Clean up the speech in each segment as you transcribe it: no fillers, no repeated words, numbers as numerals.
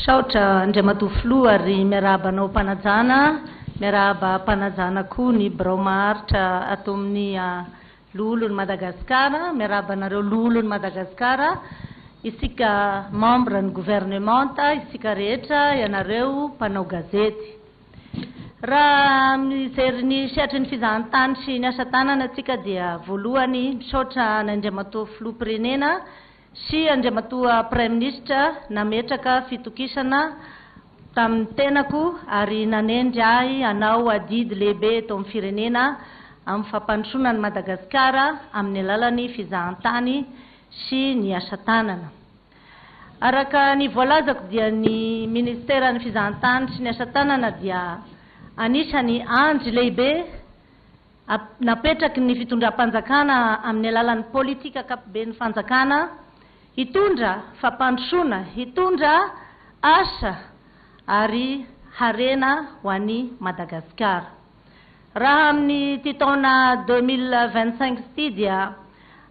Saotra Andriamatoflo ary miarabanao mpanajana, miaraba mpanajana koa ny birao maharitra ato amin'ny lolon'ny Madagasikara, miarabanareo lolon'ny Madagasikara, isika membre ny gouvernement, isika rehetra ianareo mpanao gazety. Raha mijery ny sehatry ny fizahantany sy ny asa tanana atsika dia voalohany misaotra n'Andriamatoflo pirenena sy Andriamatoa Prime Ministre nametraka fitokisana tamin'ny tenako ary nanendry ahy hanao adidy lehibe eto amin'ny firenena amin'ny fampandrosoana ny Madagasikara amin'ny alalan'ny fizahantany sy ny asa tanana. Araka ny voalazako dia ny Ministeran'ny Fizahantany sy ny asa tanana dia anisany anjo lehibe napetraky ny fitondram-panjakana amin'ny alalan'ny politika ankapobeny fanjakana, hitondra fampandrosoana, hitondra asa ary harena ho an'ny Madagasikara. Raha amin'ny ty taona 2025 ity dia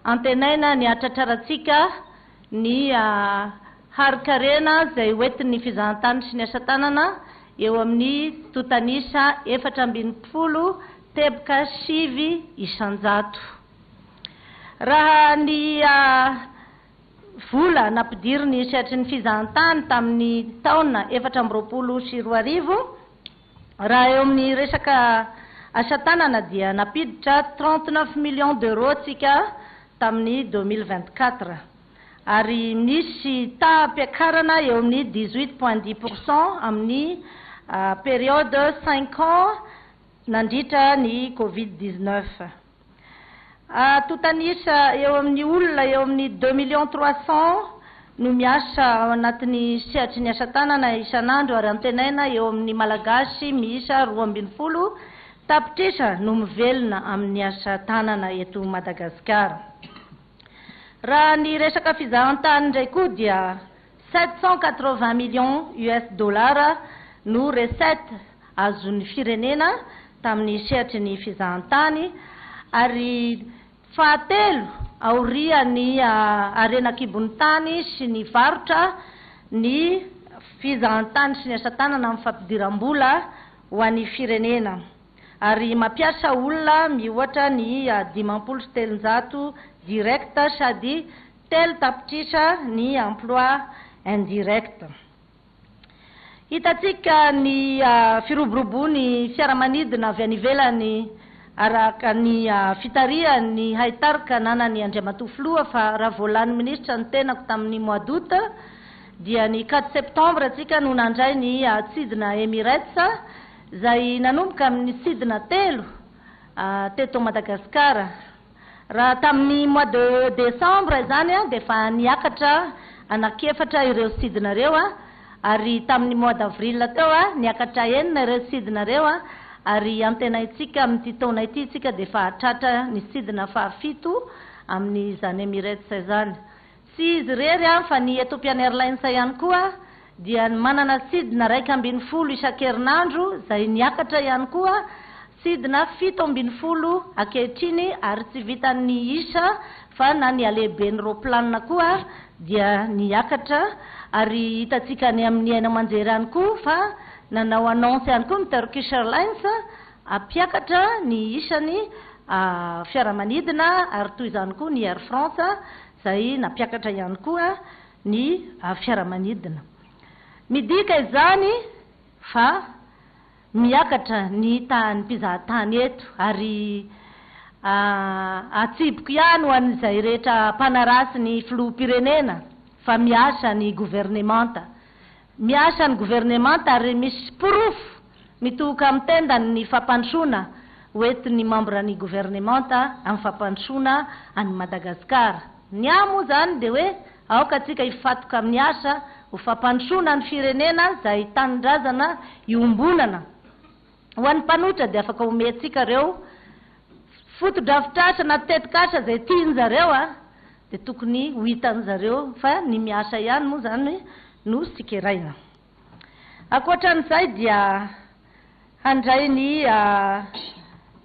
antenaina ny atratrarantsika ny harikarena izay hoentin'ny fizahantany sy ny asa tanana eo amin'ny totanisa 420 teboka 5 isanjato. Raha ny vola nampidiry ny sehatry ny fizahantany tamin'ny taona 420 raha eo amin'ny resaka asa tanana dia napiditra 39 millions d'euros tsika tamin'ny 2024 ary nisy taam-piakarana eo amin'ny 18.10% amin'ny période 5 ans nandritra ny Covid-19. Totanisa eo amin'ny olona eo amin'ny 2,300,000 no miasa anatin'ny sehatry ny asa tanana isanandro ary antenaina eo amin'ny malagasy miisa 12 tapitrisa no mivelona amin'ny asa tanana eto Madagasikara. Raha ny resaka fizahantany indray koa dia 780 millions US dollars no recette azon'ny firenena tamin'ny sehatry ny fizahantany ary fahatelo aorian'ny arenan-kibon'ny tany sy ny varotra ny fizahantany sy ny asa tanana amin'ny fampidiram-bola ho an'ny firenena ary mampiasa olona mihoatra ny 570 direct sady telo tapitrisa ny emploi indirect. Hitatsika ny firoborobony fiaramanidina avy any ivelany araka ny fitarian'ny haitarika nanany Andriamatoflo fa raha voalan'ny ministra ny tenako tamin'ny mois d'août dia ny 4 septembre tsika no nandray ny tsidina Emirates izay nanomboka amin'ny tsidina telo teto Madagasikara. Raha tamin'ny mois de décembre zany dia efa niakatra anakefatra ireo tsidinareo ary tamin'ny mois d'avril teo niakatra enina ireo tsidinareo ary antenaitsika amin'ny taona ity tsika dia efa hatratra ny tsidina fahafito amin'ny zany Emirates izany. Sy izy rery fa ny Ethiopian Airlines ihany koa dia manana tsidina 1.10 isan-kerinandro izay niakatra ihany koa tsidina 7.10 ankehitriny ary tsy vitan'ny isa fa na ny alehibeny roplanina koa dia niakatra ary hitatsika ny amin'ny aina manjery ihany koa fa nanao annonce ihany koa ny Turkish Airlines ampiakatra ny isany fiaramanidina ary toy izany koa ny Air France izay nampiakatra ihany koa ny fiaramanidina. Midika izany fa miakatra ny tahan'ny mpizahatany eto ary atsiboko ihany ho an'izay rehetra mpanarasy ny filoham-pirenena fa miasa ny gouvernement. Miasa ny gouvernement ary misy proof mitoka amin'ny tendany ny fampandrosoana hoentin'ny membre ny gouvernement amin'ny fampandrosoana any Madagasikara. Ny amo zany dia hoe aoka tsika hifatoka amin'ny asa ho fampandrosoana ny firenena izay tanindrazana iombonana. Ho an'ny mpanotra dia afaka omentsika ireo foto-drafitrasa na tetikasa izay tian'zareo dia tokony ho hitan'zareo fa ny miasa ihany moa zany no sikeraina. Ankoatran'izay dia handray ny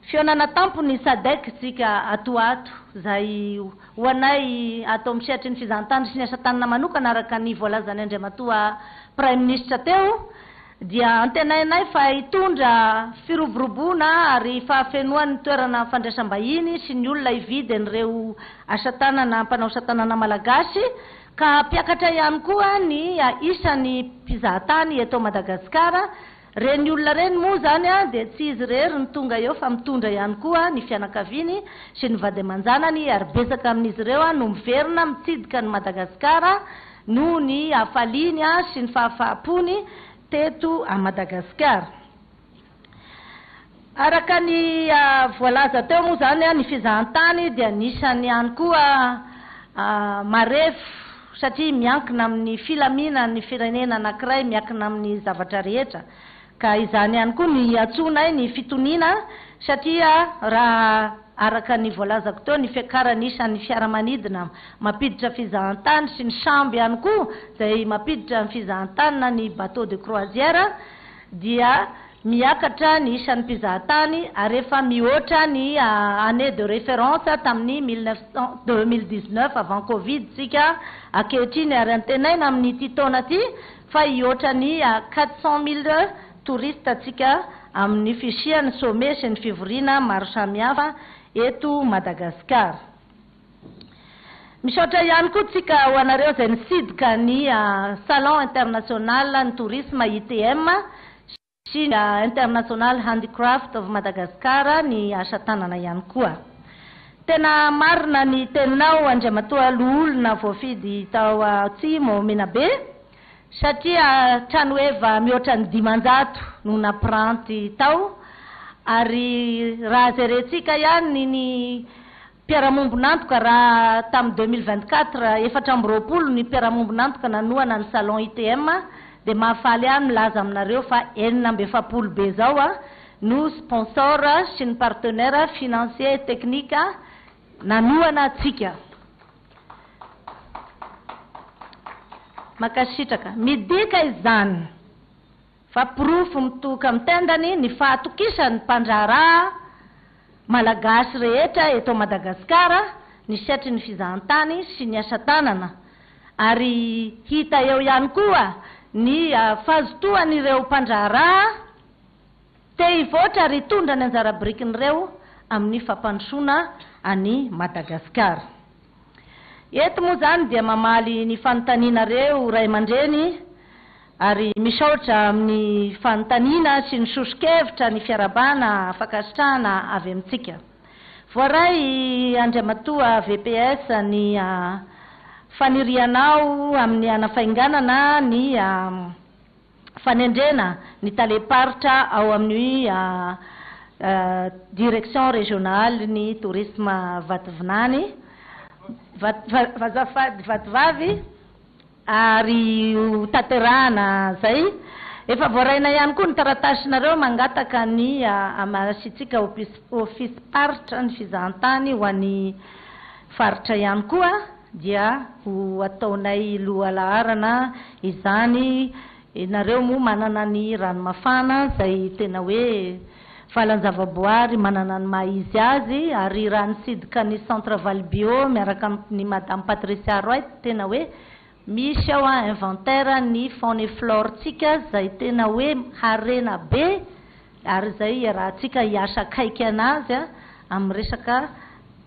Fionana tampony sadek tsika atoato zay hoanay atao misehatra ny fizahantany sy ny asa tanana manokana araka ny voalazany Andriamatoa Prime Ministre teo dia antenainay fa hitondra firoborobona ary fahafenoan'ny toerana fandraisam-bahiny sy ny olona hividy an'ireo asa tanana mpanao asa tanana malagasy ka mpiakatra ihany koa ny isan'ny mpizahatany eto Madagasikara. Reny olona reny moa zany dia tsy izy rery ny tonga eo fa mitondra ihany koa ny fianakaviany sy ny vady aman-janany ary betsaka amin'izy ireo no miverina mitsidika ny Madagasikara noho ny hafaliany sy ny fahafahapony teto a Madagasikara. Araka ny voalaza teo moa zany ny fizahantany dia nisany ihany koa marefo satria miankina amin'ny filamina ny firenena anankiray miankina amin'ny zavatra rehetra. Ka izany ihany koa ny atsonay ny fitoniana satria raha araka ny voalazako teo ny fiakarana isan'ny fiaramanidina mampiditra fizahantany sy ny sambo ihany koa izay mampiditra ny fizahantany na ny bateau de croisière dia miakatra ny isan'ny mpizahatany ary efa mihoatra ny année de référence tamin'ny 2019 avant Covid tsika ankehitriny ary antenaina amin'ny ity taona ity fa hihoatra ny 400,000 touriste tsika amin'ny fisian'ny sommet sy ny fivoriana maro samihafa eto Madagasikara. Misaotra ihany koa tsika ho anareo izay nisidika ny salon international ny tourisme ITM sy international handicraft of Madagascar ny asa tanana ihany koa. Tena marina ny teninao Andriamatoa Loolona voafidy tao Atsimo Menabe satria trano eva mihoatra ny 500 no napiranty tao ary raha zerentsika ihany ny mpiarahamombonantoka raha tamin'ny 2024 420 ny mpiarahamombonantoka nanoana ny salon ITM dia mahafaly ihany milaza aminareo fa 470 be zao no sponsor sy ny partenaire financier et technique nanoana atsika. Makasitraka midika izany fa profo mitoka mitendany ny fahatokisany mpandraharaha malagasy rehetra eto Madagasikara ny setry ny fizahantany sy ny asa tanana ary hita eo ihany koa ny fahazotoan'ireo mpandraharaha te hivoatra ary hitondra ny anjara birikin'ireo amin'ny fampandrosoana any Madagasikara. Eto moa zany dia mamaly ny fanontanianareo ray aman-dreny ary misaotra amin'ny fanontaniana sy ny sosokevitra ny fiarabana fakasitrahana avy amintsika. Voaray Andriamatoa VPS ny fanirianao amin'ny anafainganana ny fanendrena ny taleparitra ao amin'ny direction régionale ny tourisme Vatovinany Vazafady Vatovavy ary taterana zay efa voaraina ihany koa ny taratasinareo mangataka ny amasitsika office paritra ny fizahantany ho an'ny faritra ihany koa dia ho ataonay lohalaharana izany. Nareo moa manana ny ranomafana zay tena hoe fahalanjavaboary manana ny maizy azy ary raha nisidika ny centre Valbio miaraka amin'ny Madame Patricia Roy tena hoe misy ao inventaire ny faune et flore tsika zay tena hoe harena be ary zay raha tsika hiasa akaiky anazy amin'ny resaka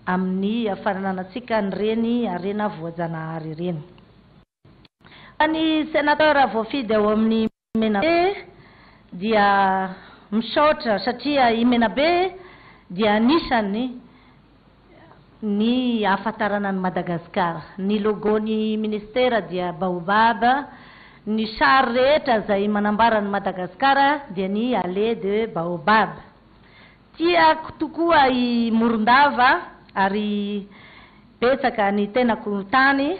amin'ny farananatsika ny reny arena voajanahary reny. Ny sénateur voafidy ao amin'ny Menabe dia misaotra satria i Menabe dia anisany ny ahafantarana ny Madagasikara. Ny logo ny ministera dia baobab, ny sary rehetra zay manambara ny Madagasikara dia ny allée de baobab. Tiako tokoa i Morondava ary betsaka ny tenako tany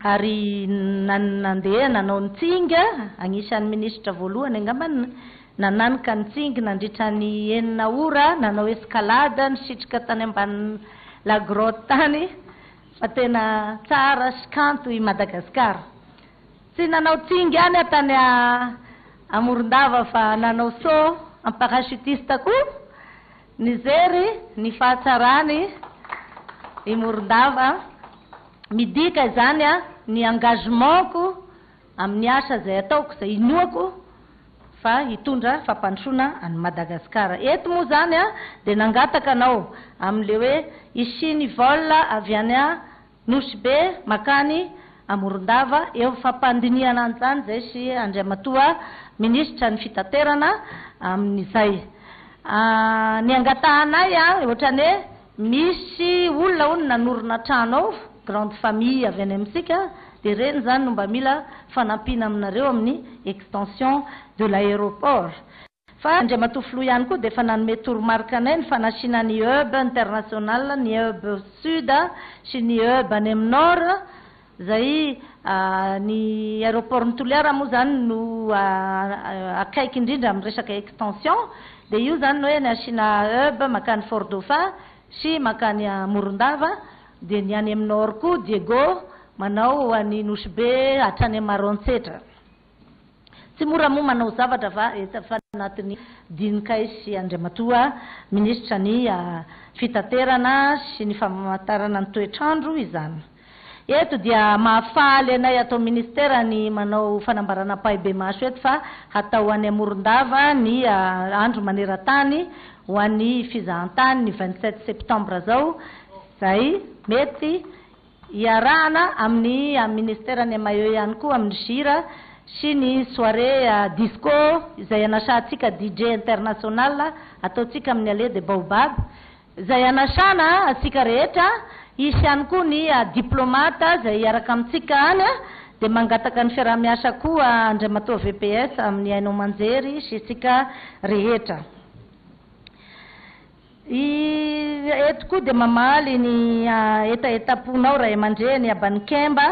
ary nandeha nanao ny tsinga agnisan'ny ministra voalohany angambany nananika ny tsinga nandritra ny 9 ora nanao escalade nisitrika tany ambany la grotte tany fa tena tsara sy kanto i Madagasikara. Tsy nanao tsinga any tany a Morondava fa nanao saut en parachutiste koa nizery ny fahatsarany i Morondava midika izany ny engagementko amin'ny asa zay ataoko zay inoako fa hitondra fampandrosoana any Madagasikara. Eto moa zany de nangataka anao am'le hoe isiny vol avy any Nosbe makany a Morondava eo fampandiniana an'izany zay sy Andriamatoa ministra ny fitaterana amin'izay. Ny angatahanay ohatrany hoe misy olona hono nanorina trano ao grande famille avy any amintsika de reny zany no mba mila fanampiana aminareo amin'ny extension de l'aéroport. Fa Andriamatoa Filoha ihany koa de fa nanome toromarika anay ny fanasiana ny hub international, ny hub sud sy ny hub any amin'ny nord zay ny aéroport ny Toliara moa zany no akaiky indrindra amin'ny resaka extension de io zany hoe nasina hub makany Fort Dauphin sy makany Morondava de ny any amin'ny nord koa Diego manao any Nosbe hatrany Maroantsetra. Tsy mora moa manao zavatra fa anatin'ny dinikay sy Andriamatoa ministra ny fitaterana sy ny famantarana ny toetrandro izany. Eto dia mahafaly anay atao ministera ny manao fanambarana pahibe maso eto fa hatao any Morondava ny andro maneran-tany ho an'ny fizahantany ny 27 septembre zao zay mety iarahana amin'ny ministera ny Mayo ihany koa amin'ny Gira sy ny soirée disco izay anasantsika DJ international ataotsika amin'ny Allée des Baobab izay anasana atsika rehetra isy ihany koa ny diplomate zay iaraka amintsika any de mangataka ny fiarahamiasa koa Andriamatoa VPS amin'ny Hainao Manjery sy tsika rehetra. Eto koa de mamaly ny etaponao Ray Aman-dreny Abanikemba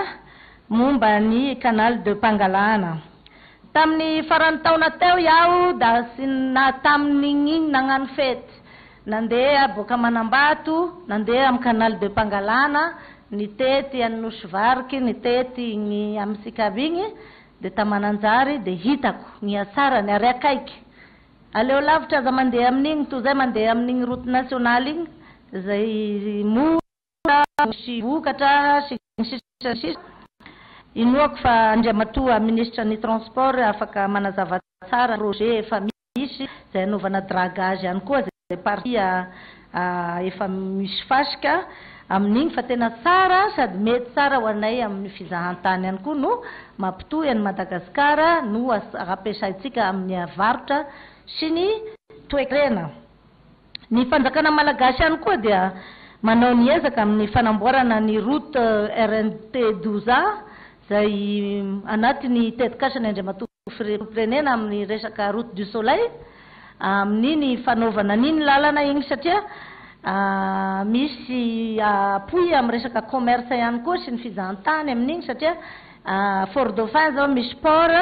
momba ny canal de Pangalana. Tamin'ny farany taona teo iaho da tamin'igny nagnano fety nandeha boka Manambato nandeha amin'ny canal de Pangalana nitety any Nosivariky nitety ny amitsika igny de tamananjary de hitako ny asara ny ary akaiky aleo lavitra za mandeha amin'igny to zay mandeha amin'igny route nationale igny zay mora sy vokatra sy inoako fa Andriamatoa ministra ny transport afaka manazava tsara projet efa misy zay anaovana dragage ihany koa zay partia efa misy fasika amin'igny fa tena tsara sady mety tsara ho anay amin'ny fizahantany ihany koa no mampitohy any Madagasikara no ampiasaitsika amin'ny avarotra sy ny toekarena. Ny fanjakana malagasy ihany koa dia manao ny ezaka amin'ny fanamboarana ny route RNT 12A zay anatiny tetikasany Andriamatoa firenena amin'ny resaka route du soleil amin'iny fanaovana niny lalana igny satria misy apoy amin'ny resaka commerce ihany koa sy ny fizahantany amin'igny satria Fort Dauphin zao misy port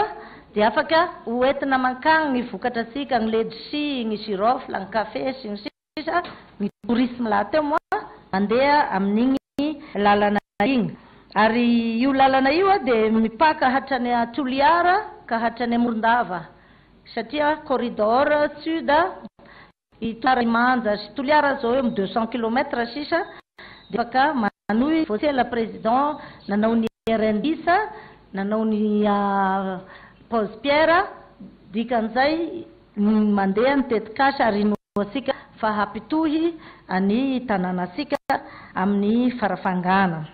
de afaka hoentina mankagny ny vokatra tsika ny ledsi ny girofle ny café sy ny sisa ny tourisme lahateo moa mandeha amin'igny lalana igny. Ary io lalana io de mipaka hatrany Toliara ka hatrany Morondava satria corridor sud Itara Manja sy Toliara zao eo 200 km sisa de afaka manohy voici la président nanao ny RN10 nanao ny Pose Pierre dikan'izay mandeha ny tetikasa ary noasika fa hampitohy any tanànasika amin'ny farafangana.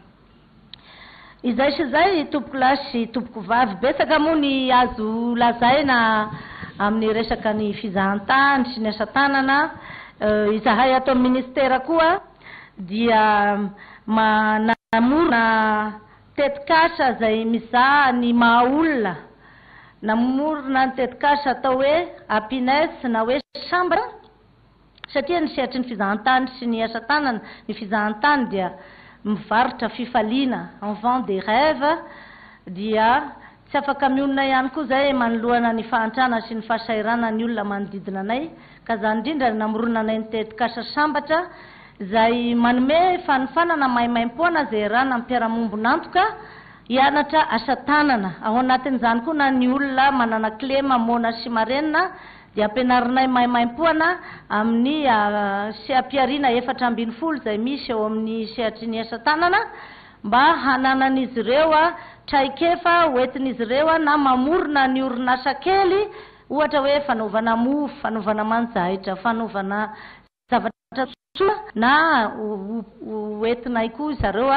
Izay sy zay tompoko lahy sy tompoko vavy betsaka moa ny azo lazaina amin'ny resaka ny fizahantany sy ny asa tanana. Izahay ato amin'ny ministera koa dia namorona tetikasa zay mizaha ny maha olona namorona ny tetikasa atao hoe happiness na hoe chambre satria ny sehatry ny fizahantany sy ny asa tanana ny fizahantany dia mivarotra fifaliana en vent des rêves dia tsy afaka mionona ihany koa zay manoloana ny fahantrana sy ny fahasairana ny olona manodidina anay ka zany indrindra namorona anay ny tetikasa sambatra zay manome fanofanana maimaim-poana zay raha nampiara-mombonantoka hianatra asa tanana ao anatin'izany koa na ny olona manana clé mamona sy marenina dia ampianarinay maimaim-poana amin'ny sehampiarina 470 izay misy eo amin'ny sehatry ny asa tanana mba hananan'izy ireo traikefa hoentin'izy ireo na mamorona ny orinasa kely ohatra hoe fanaovana mofo, fanaovana manjaitra, fanaovana zavatra soa na hoentinay koa zareo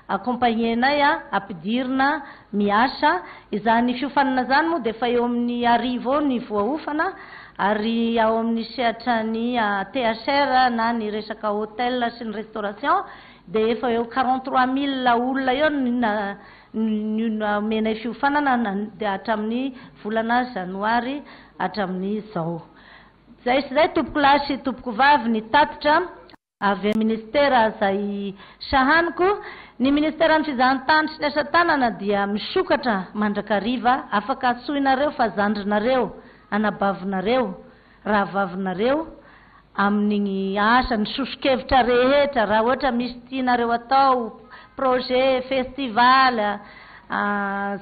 accompagner-nay ampidirina miasa izany fiofanana zany moa dia efa eo amin'ny 10 ny voaofana ary ao amin'ny sehatra ny THR na ny resaka hôtel sy ny restauration dia efa eo 43 000 olona eo ny menay fiofanana dia hatramin'ny volana janoary hatramin'ny zao. Zay sy zay tompoko lahy sy tompoko vavy ny tatitra avy amin'ny ministera izay sahaniko. Ny ministera ny fizahan-tany sy ny asa tanana dia misokatra mandrakariva afaka atsoinareo fa zandrinareo, anabavinareo, rahavavinareo amin'ny asa ny sosokevitra rehetra raha ohatra misy tianareo atao projet festival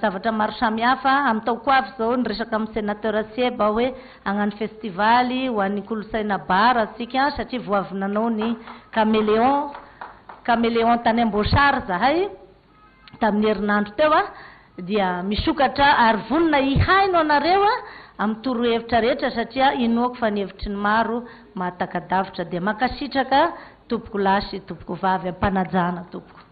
zavatra maro samihafa amin'ny taoko avy zao ny resaka amin'ny sénateur Sieba hoe hagnano festivaly ho an'ny kolontsaina bara atsika satria voavinanao ny caméléon tany Amboasary zahay tamin'ny herinandro teo dia misokatra ary vonona ihaino anareo amin'ny torohevitra rehetra satria inoako fa ny hevitry ny maro mahatakadavitra dia makasitraka tompoko lahy sy tompoko vavy ampanajana tompoko.